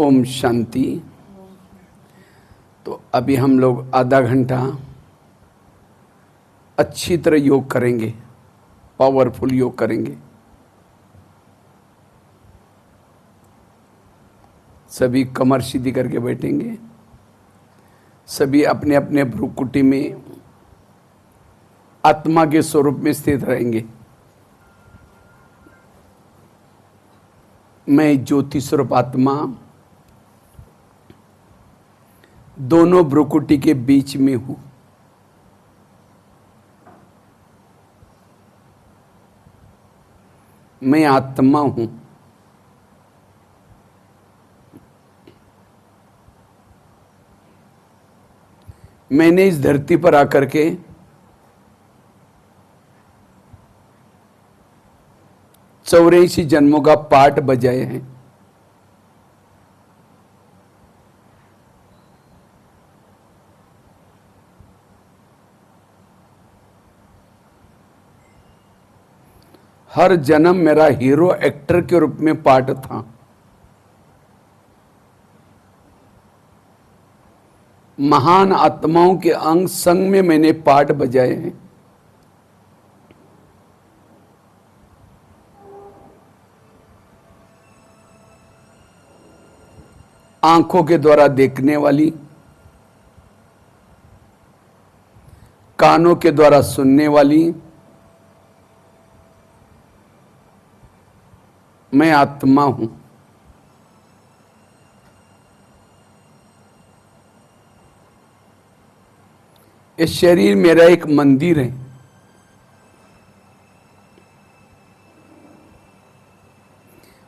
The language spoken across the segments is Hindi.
ओम शांति। तो अभी हम लोग आधा घंटा अच्छी तरह योग करेंगे, पावरफुल योग करेंगे। सभी कमर सीधी करके बैठेंगे, सभी अपने अपने भ्रुकुटी में आत्मा के स्वरूप में स्थित रहेंगे। मैं ज्योति स्वरूप आत्मा दोनों भ्रुकुटी के बीच में हूं। मैं आत्मा हूं। मैंने इस धरती पर आकर के चौरासी जन्मों का पाठ बजाए हैं। हर जन्म मेरा हीरो एक्टर के रूप में पाठ था। महान आत्माओं के अंग संग में मैंने पाठ बजाए हैं। आंखों के द्वारा देखने वाली, कानों के द्वारा सुनने वाली मैं आत्मा हूं। ये शरीर मेरा एक मंदिर है।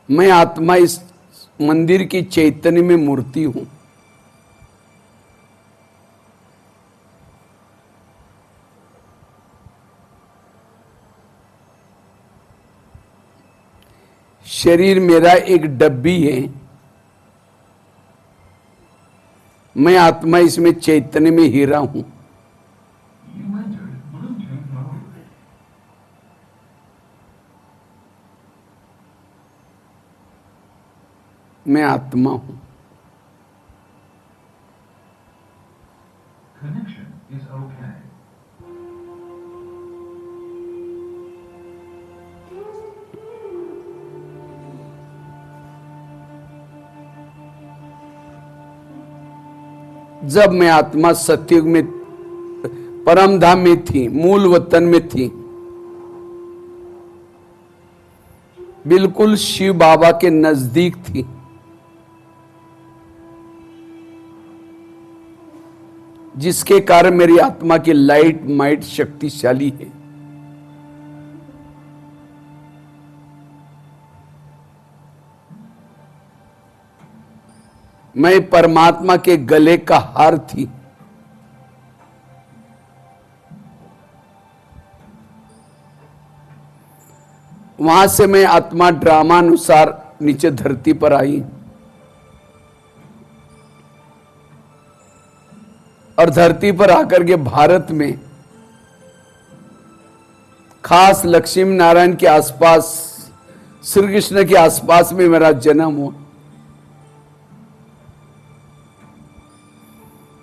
मैं आत्मा इस मंदिर की चैतन्य में मूर्ति हूं। शरीर मेरा एक डब्बी है। मैं आत्मा इसमें चैतन्य में हीरा हूं। मैं आत्मा हूं। जब मैं आत्मा सतयुग में परम धाम में थी, मूल वतन में थी, बिल्कुल शिव बाबा के नजदीक थी, जिसके कारण मेरी आत्मा की लाइट माइट शक्तिशाली है। मैं परमात्मा के गले का हार थी। वहां से मैं आत्मा ड्रामा अनुसार नीचे धरती पर आई और धरती पर आकर के भारत में खास लक्ष्मी नारायण के आसपास, श्री कृष्ण के आसपास में मेरा जन्म हुआ।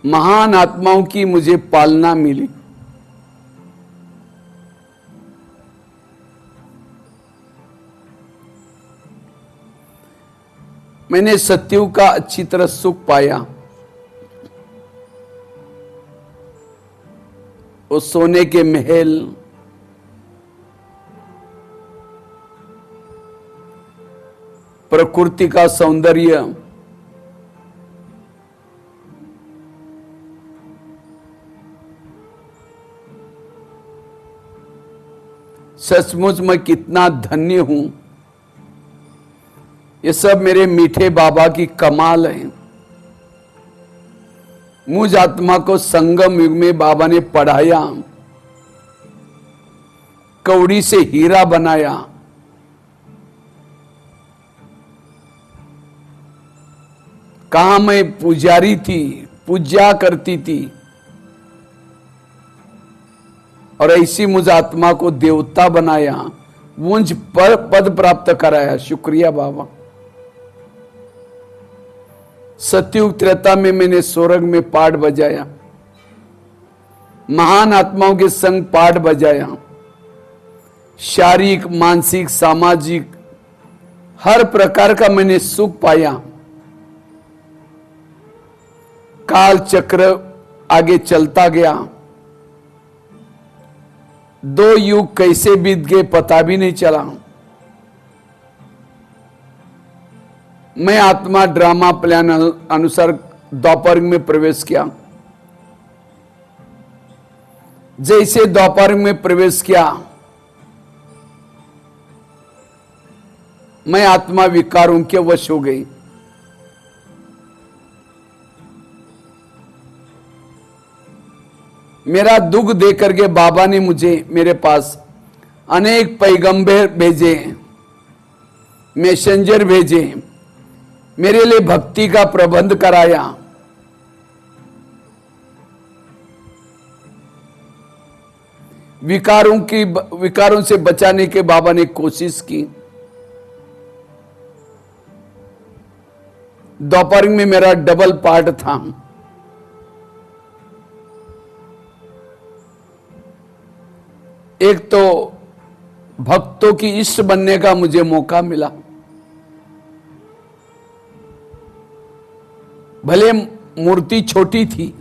महान आत्माओं की मुझे पालना मिली। मैंने सतयुग का अच्छी तरह सुख पाया। वो सोने के महल, प्रकृति का सौंदर्य, सचमुच मैं कितना धन्य हूं। ये सब मेरे मीठे बाबा की कमाल है। मुझ आत्मा को संगम युग में बाबा ने पढ़ाया, कौड़ी से हीरा बनाया। कहां मैं पुजारी थी, पूजा करती थी, और ऐसी मुझ आत्मा को देवता बनाया, मुझ पर पद प्राप्त कराया। शुक्रिया बाबा। सतयुग त्रेता में मैंने स्वर्ग में पाठ बजाया, महान आत्माओं के संग पाठ बजाया, शारीरिक मानसिक सामाजिक हर प्रकार का मैंने सुख पाया। काल चक्र आगे चलता गया, 2 युग कैसे बीत गए पता भी नहीं चला। मैं आत्मा ड्रामा प्लान अनुसार द्वापर में प्रवेश किया। जैसे द्वापर में प्रवेश किया, मैं आत्मा विकारों के वश हो गई। मेरा दुख देकर के बाबा ने मुझे मेरे पास अनेक पैगंबर भेजे, मैसेंजर भेजे, मेरे लिए भक्ति का प्रबंध कराया। विकारों से बचाने के बाबा ने कोशिश की। दोपहर में मेरा डबल पार्ट था। एक तो भक्तों की इष्ट बनने का मुझे मौका मिला। भले मूर्ति छोटी थी,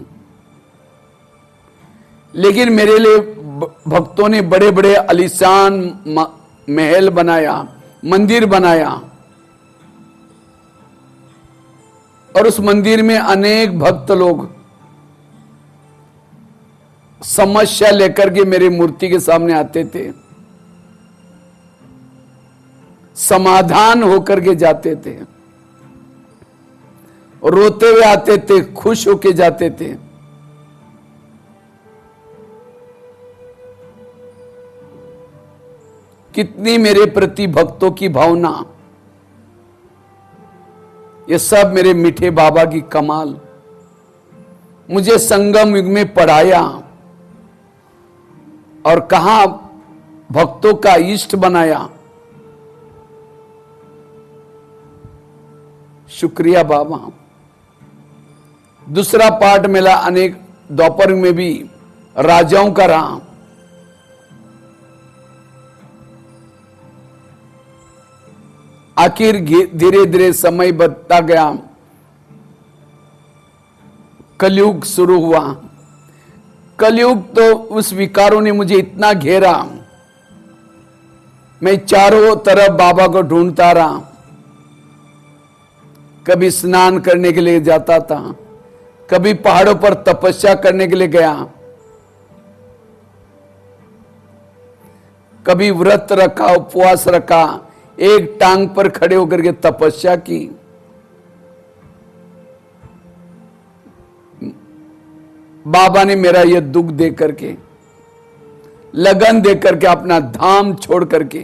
लेकिन मेरे लिए भक्तों ने बड़े बड़े आलीशान महल बनाया, मंदिर बनाया, और उस मंदिर में अनेक भक्त लोग समस्या लेकर के मेरी मूर्ति के सामने आते थे, समाधान होकर के जाते थे, रोते हुए आते थे, खुश होके जाते थे। कितनी मेरे प्रति भक्तों की भावना, ये सब मेरे मीठे बाबा की कमाल। मुझे संगम युग में पढ़ाया और कहा भक्तों का इष्ट बनाया। शुक्रिया बाबा। दूसरा पार्ट मिला अनेक दोपहर में भी राजाओं का रहा। आखिर धीरे धीरे समय बढ़ता गया, कलयुग शुरू हुआ। कलयुग तो उस विकारों ने मुझे इतना घेरा, मैं चारों तरफ बाबा को ढूंढता रहा। कभी स्नान करने के लिए जाता था, कभी पहाड़ों पर तपस्या करने के लिए गया, कभी व्रत रखा, उपवास रखा, एक टांग पर खड़े होकर के तपस्या की। बाबा ने मेरा यह दुख देख करके, लगन देख करके, अपना धाम छोड़ करके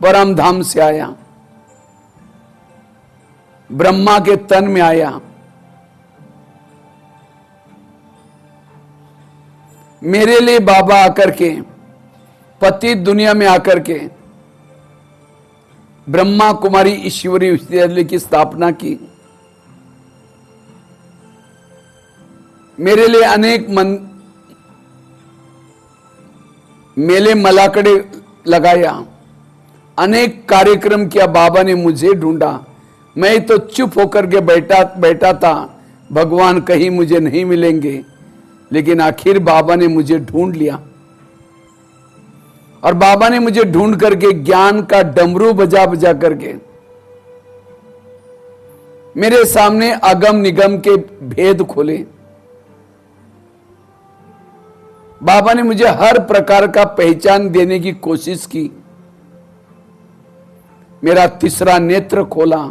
परम धाम से आया, ब्रह्मा के तन में आया। मेरे लिए बाबा आकर के, पति दुनिया में आकर के ब्रह्मा कुमारी ईश्वरी विश्वविद्यालय की स्थापना की। मेरे लिए अनेक मेले मलाकड़े लगाया, अनेक कार्यक्रम किया। बाबा ने मुझे ढूंढा, मैं तो चुप होकर के बैठा था, भगवान कहीं मुझे नहीं मिलेंगे। लेकिन आखिर बाबा ने मुझे ढूंढ लिया, और बाबा ने मुझे ढूंढ करके ज्ञान का डमरू बजा बजा करके मेरे सामने अगम निगम के भेद खोले। बाबा ने मुझे हर प्रकार का पहचान देने की कोशिश की। मेरा तीसरा नेत्र खोला,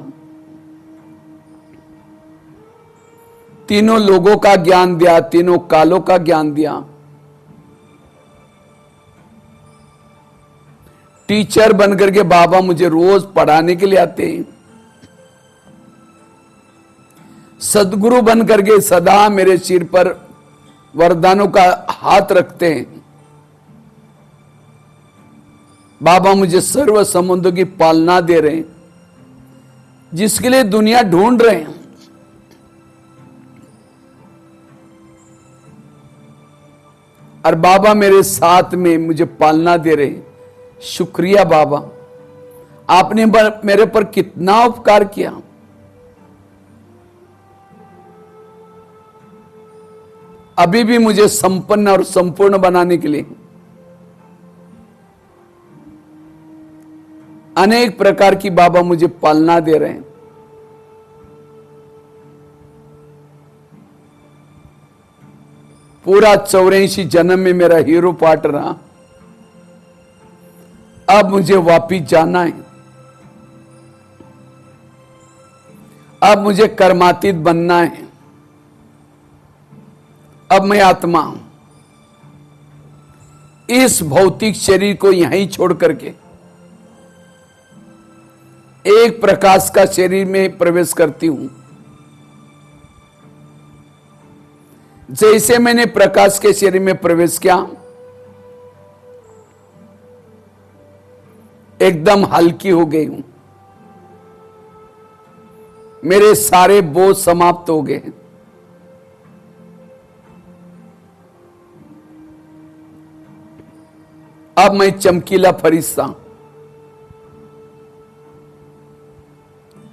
तीनों लोगों का ज्ञान दिया, तीनों कालों का ज्ञान दिया। टीचर बनकर के बाबा मुझे रोज पढ़ाने के लिए आते हैं। सदगुरु बनकर के सदा मेरे सिर पर वरदानों का हाथ रखते हैं। बाबा मुझे सर्व संबंधों की पालना दे रहे हैं। जिसके लिए दुनिया ढूंढ रहे हैं। और बाबा मेरे साथ में मुझे पालना दे रहे। शुक्रिया बाबा, आपने मेरे पर कितना उपकार किया। अभी भी मुझे संपन्न और संपूर्ण बनाने के लिए अनेक प्रकार की बाबा मुझे पालना दे रहे हैं। पूरा 84 जन्म में मेरा हीरो पार्ट रहा। अब मुझे वापिस जाना है। अब मुझे कर्मातीत बनना है। अब मैं आत्मा इस भौतिक शरीर को यहीं छोड़ करके एक प्रकाश का शरीर में प्रवेश करती हूं। जैसे मैंने प्रकाश के शरीर में प्रवेश किया, एकदम हल्की हो गई हूं। मेरे सारे बोझ समाप्त हो गए। अब मैं चमकीला फरिश्ता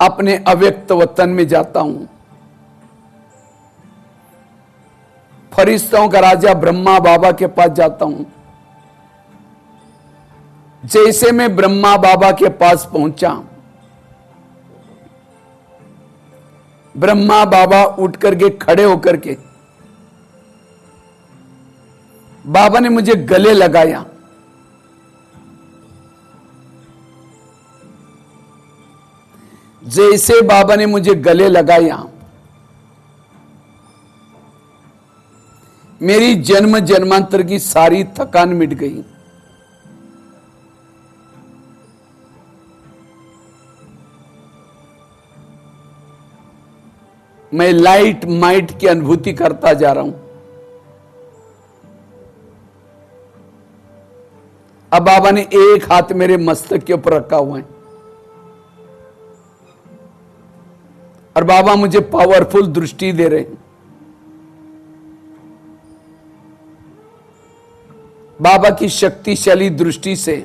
अपने अव्यक्त वतन में जाता हूं। फरिश्तों का राजा ब्रह्मा बाबा के पास जाता हूं। जैसे मैं ब्रह्मा बाबा के पास पहुंचा, ब्रह्मा बाबा उठ करके खड़े होकर के बाबा ने मुझे गले लगाया। जैसे बाबा ने मुझे गले लगाया, मेरी जन्म जन्मांतर की सारी थकान मिट गई। मैं लाइट माइट की अनुभूति करता जा रहा हूं। अब बाबा ने एक हाथ मेरे मस्तक के ऊपर रखा हुआ है और बाबा मुझे पावरफुल दृष्टि दे रहे हैं। बाबा की शक्तिशाली दृष्टि से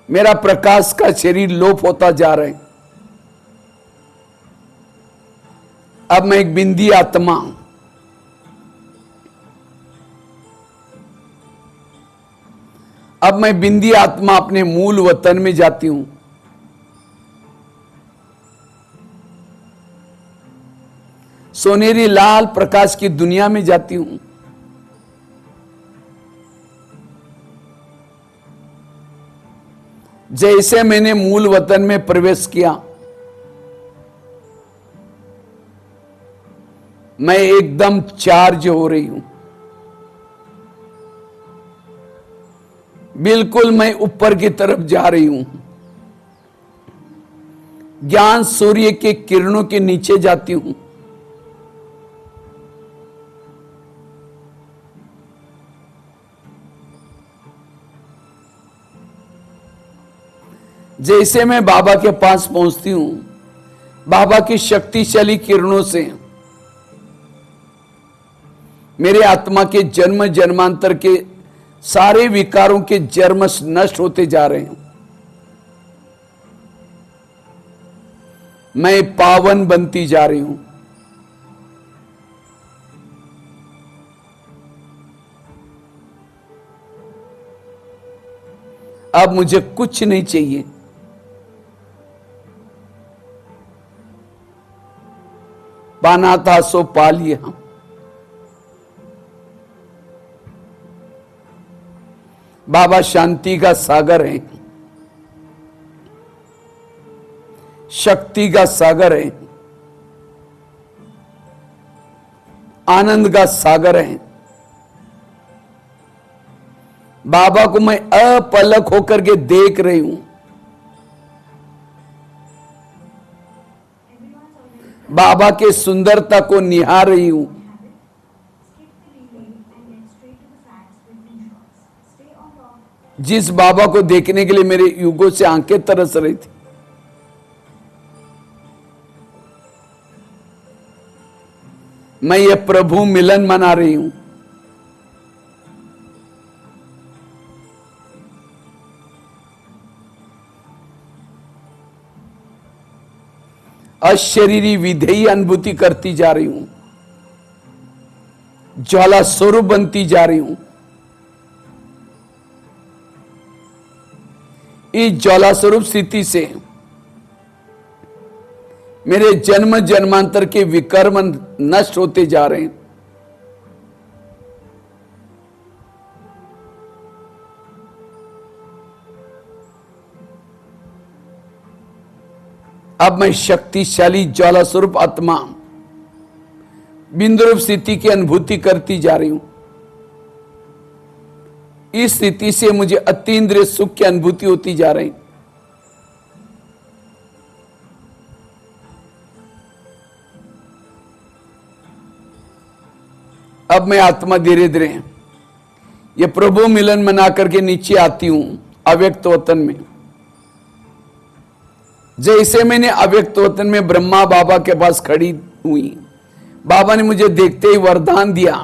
मेरा प्रकाश का शरीर लोप होता जा रहा है। अब मैं एक बिंदी आत्मा हूं। अब मैं बिंदी आत्मा अपने मूल वतन में जाती हूं। सोनेरी लाल प्रकाश की दुनिया में जाती हूं। जैसे मैंने मूल वतन में प्रवेश किया, मैं एकदम चार्ज हो रही हूं। बिल्कुल मैं ऊपर की तरफ जा रही हूं। ज्ञान सूर्य के किरणों के नीचे जाती हूं। जैसे मैं बाबा के पास पहुंचती हूं, बाबा की शक्तिशाली किरणों से मेरे आत्मा के जन्म जन्मांतर के सारे विकारों के जन्म नष्ट होते जा रहे हैं। मैं पावन बनती जा रही हूं। अब मुझे कुछ नहीं चाहिए। पाना था सो पा लिया। बाबा शांति का सागर है, शक्ति का सागर है, आनंद का सागर है। बाबा को मैं अपलक होकर के देख रही हूं। बाबा के सुंदरता को निहार रही हूं। जिस बाबा को देखने के लिए मेरे युगों से आंखें तरस रही थी, मैं ये प्रभु मिलन मना रही हूं। अशरीरी विधेयी अनुभूति करती जा रही हूं, ज्वाला स्वरूप बनती जा रही हूं। इस ज्वाला स्वरूप स्थिति से मेरे जन्म जन्मांतर के विकर्म नष्ट होते जा रहे हैं। अब मैं शक्तिशाली ज्वाला स्वरूप आत्मा बिंदु रूप स्थिति की अनुभूति करती जा रही हूं। इस स्थिति से मुझे अतीन्द्रिय सुख की अनुभूति होती जा रही। अब मैं आत्मा धीरे धीरे ये प्रभु मिलन मना करके नीचे आती हूं अव्यक्त वतन में। जैसे मैंने अव्यक्त वतन में ब्रह्मा बाबा के पास खड़ी हुई, बाबा ने मुझे देखते ही वरदान दिया,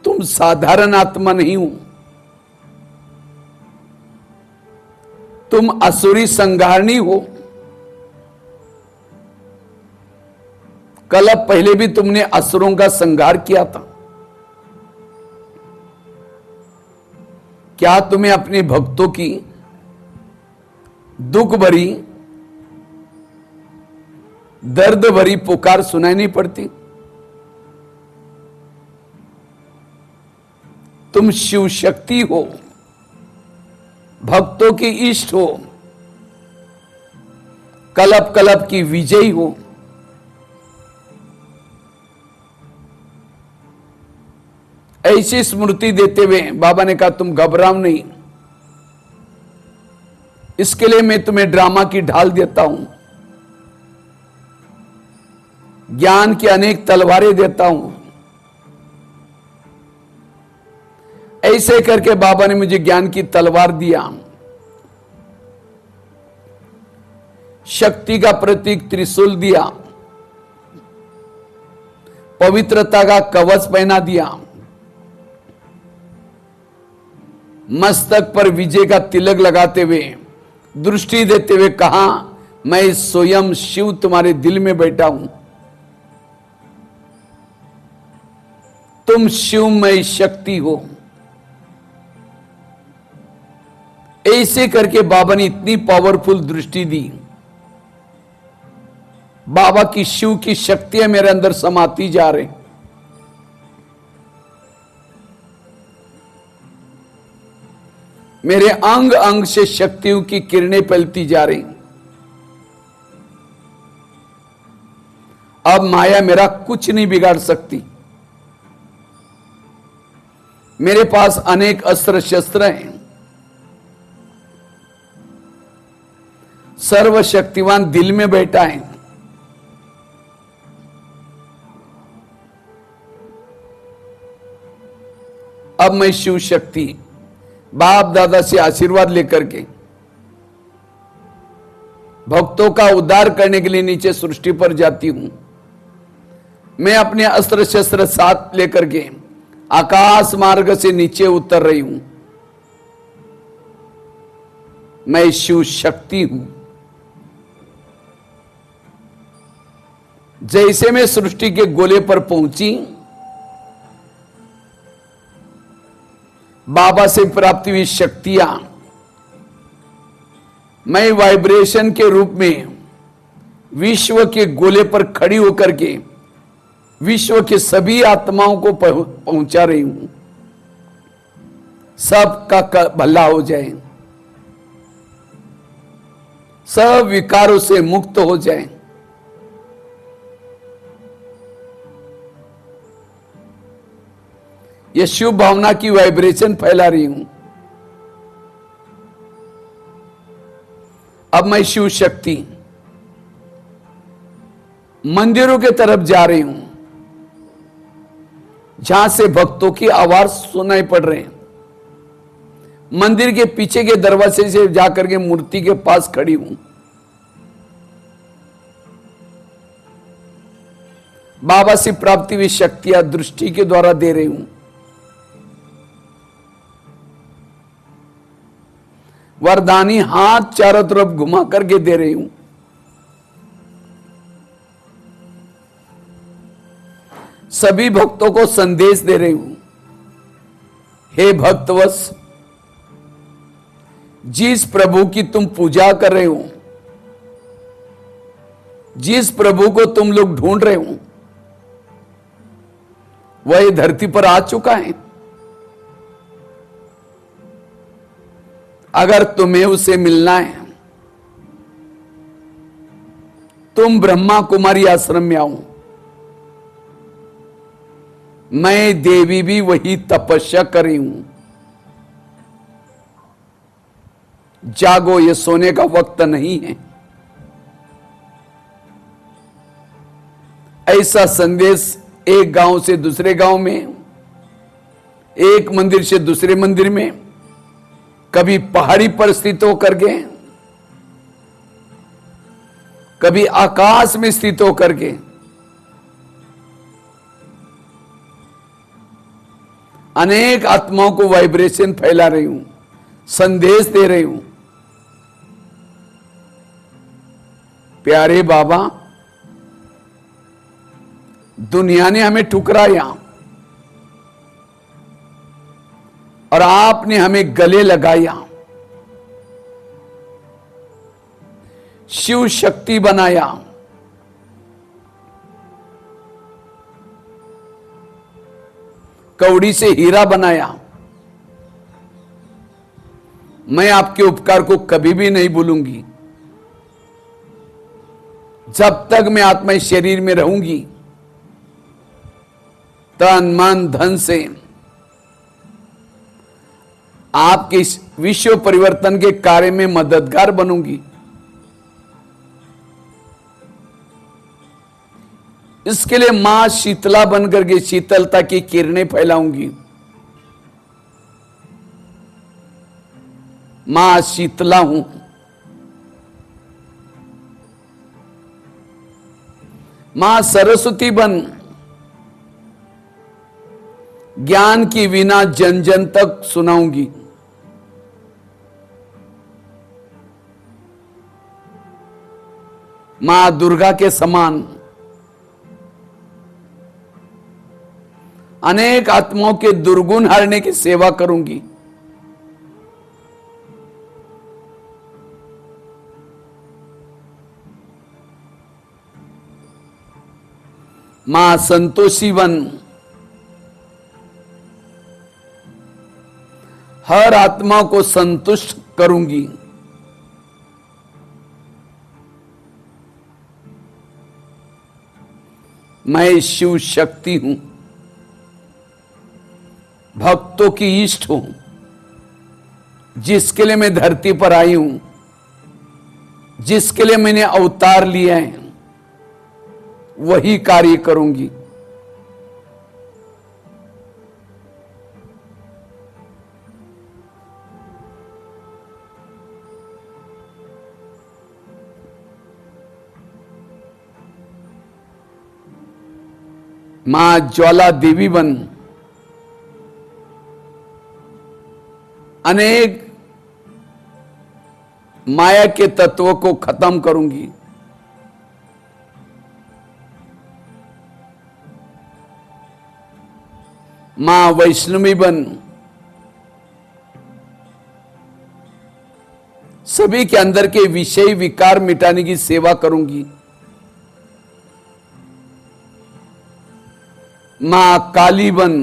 तुम साधारण आत्मा नहीं हो, तुम असुरी संहारणी हो। कल पहले भी तुमने असुरों का संहार किया था। क्या तुम्हें अपने भक्तों की दुख भरी दर्द भरी पुकार सुनाई नहीं पड़ती? तुम शिव शक्ति हो, भक्तों की इष्ट हो, कलप कलप की विजयी हो। ऐसी स्मृति देते हुए बाबा ने कहा तुम घबराओ नहीं, इसके लिए मैं तुम्हें ड्रामा की ढाल देता हूं, ज्ञान की अनेक तलवारें देता हूं। ऐसे करके बाबा ने मुझे ज्ञान की तलवार दिया, शक्ति का प्रतीक त्रिशूल दिया, पवित्रता का कवच पहना दिया, मस्तक पर विजय का तिलक लगाते हुए दृष्टि देते हुए कहा, मैं स्वयं शिव तुम्हारे दिल में बैठा हूं, तुम शिवमय शक्ति हो। ऐसे करके बाबा ने इतनी पावरफुल दृष्टि दी, बाबा की शिव की शक्तियां मेरे अंदर समाती जा रही। मेरे अंग अंग से शक्तियों की किरणें फैलती जा रही। अब माया मेरा कुछ नहीं बिगाड़ सकती। मेरे पास अनेक अस्त्र शस्त्र हैं, सर्वशक्तिवान दिल में बैठा है। अब मैं शिव शक्ति बाप दादा से आशीर्वाद लेकर के भक्तों का उद्धार करने के लिए नीचे सृष्टि पर जाती हूं। मैं अपने अस्त्र शस्त्र साथ लेकर के आकाश मार्ग से नीचे उतर रही हूं। मैं शिव शक्ति हूं। जैसे मैं सृष्टि के गोले पर पहुंची, बाबा से प्राप्त हुई शक्तियां मैं वाइब्रेशन के रूप में विश्व के गोले पर खड़ी होकर के विश्व के सभी आत्माओं को पहुंचा रही हूं। सबका भला हो जाए, सब विकारों से मुक्त हो जाए। यह शिव भावना की वाइब्रेशन फैला रही हूं। अब मैं शिव शक्ति मंदिरों के तरफ जा रही हूं, जहां से भक्तों की आवाज सुनाई पड़ रहे हैं। मंदिर के पीछे के दरवाजे से जाकर के मूर्ति के पास खड़ी हूं। बाबा से प्राप्ति हुई शक्तियां दृष्टि के द्वारा दे रही हूं। वरदानी हाथ चारों तरफ घुमा करके दे रही हूं। सभी भक्तों को संदेश दे रही हूं। हे भक्तवश, जिस प्रभु की तुम पूजा कर रहे हो, जिस प्रभु को तुम लोग ढूंढ रहे हो, वह धरती पर आ चुका है। अगर तुम्हें उसे मिलना है, तुम ब्रह्मा कुमारी आश्रम में आओ। मैं देवी भी वही तपस्या कर रही हूं। जागो, ये सोने का वक्त नहीं है। ऐसा संदेश एक गांव से दूसरे गांव में, एक मंदिर से दूसरे मंदिर में, कभी पहाड़ी पर स्थित होकर के, कभी आकाश में स्थित होकर के, अनेक आत्माओं को वाइब्रेशन फैला रही हूं, संदेश दे रही हूं। प्यारे बाबा, दुनिया ने हमें ठुकराया और आपने हमें गले लगाया, शिव शक्ति बनाया। कौड़ी से हीरा बनाया। मैं आपके उपकार को कभी भी नहीं भूलूंगी। जब तक मैं आत्मा इस शरीर में रहूंगी, तन मन धन से आपके इस विश्व परिवर्तन के कार्य में मददगार बनूंगी। इसके लिए मां शीतला बनकर के शीतलता की किरणें फैलाऊंगी। मां शीतला हूं। मां सरस्वती बन ज्ञान की वीणा जन जन तक सुनाऊंगी। मां दुर्गा के समान अनेक आत्माओं के दुर्गुण हारने की सेवा करूंगी। मां संतोषी बन हर आत्मा को संतुष्ट करूंगी। मैं शिव शक्ति हूं, भक्तों की इष्ट हूं। जिसके लिए मैं धरती पर आई हूं, जिसके लिए मैंने अवतार लिया है, वही कार्य करूंगी। मां ज्वाला देवी बन अनेक माया के तत्वों को खत्म करूंगी। मां वैष्णवी बन सभी के अंदर के विषय विकार मिटाने की सेवा करूंगी। मां काली बन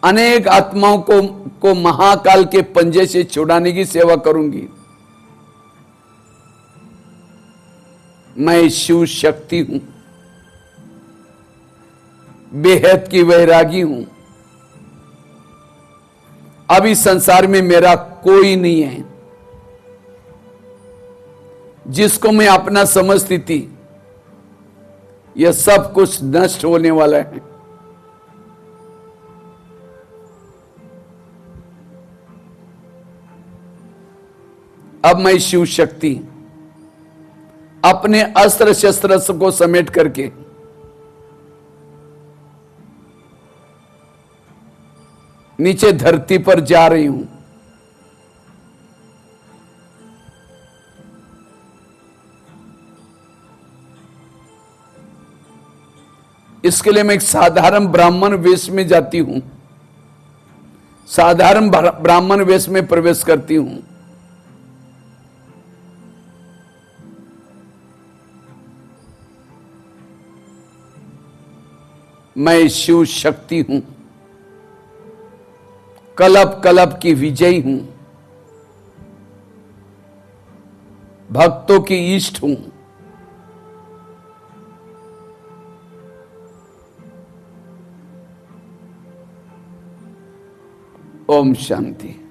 अनेक आत्माओं को महाकाल के पंजे से छुड़ाने की सेवा करूंगी। मैं शिव शक्ति हूं, बेहद की वैरागी हूं। अब इस संसार में मेरा कोई नहीं है। जिसको मैं अपना समझती थी, यह सब कुछ नष्ट होने वाला है। अब मैं शिव शक्ति अपने अस्त्र शस्त्र को समेट करके नीचे धरती पर जा रही हूं। इसके लिए मैं एक साधारण ब्राह्मण वेश में जाती हूं, साधारण ब्राह्मण वेश में प्रवेश करती हूं। मैं शिव शक्ति हूं, कलप कलप की विजयी हूं, भक्तों की इष्ट हूं। ओम शांति।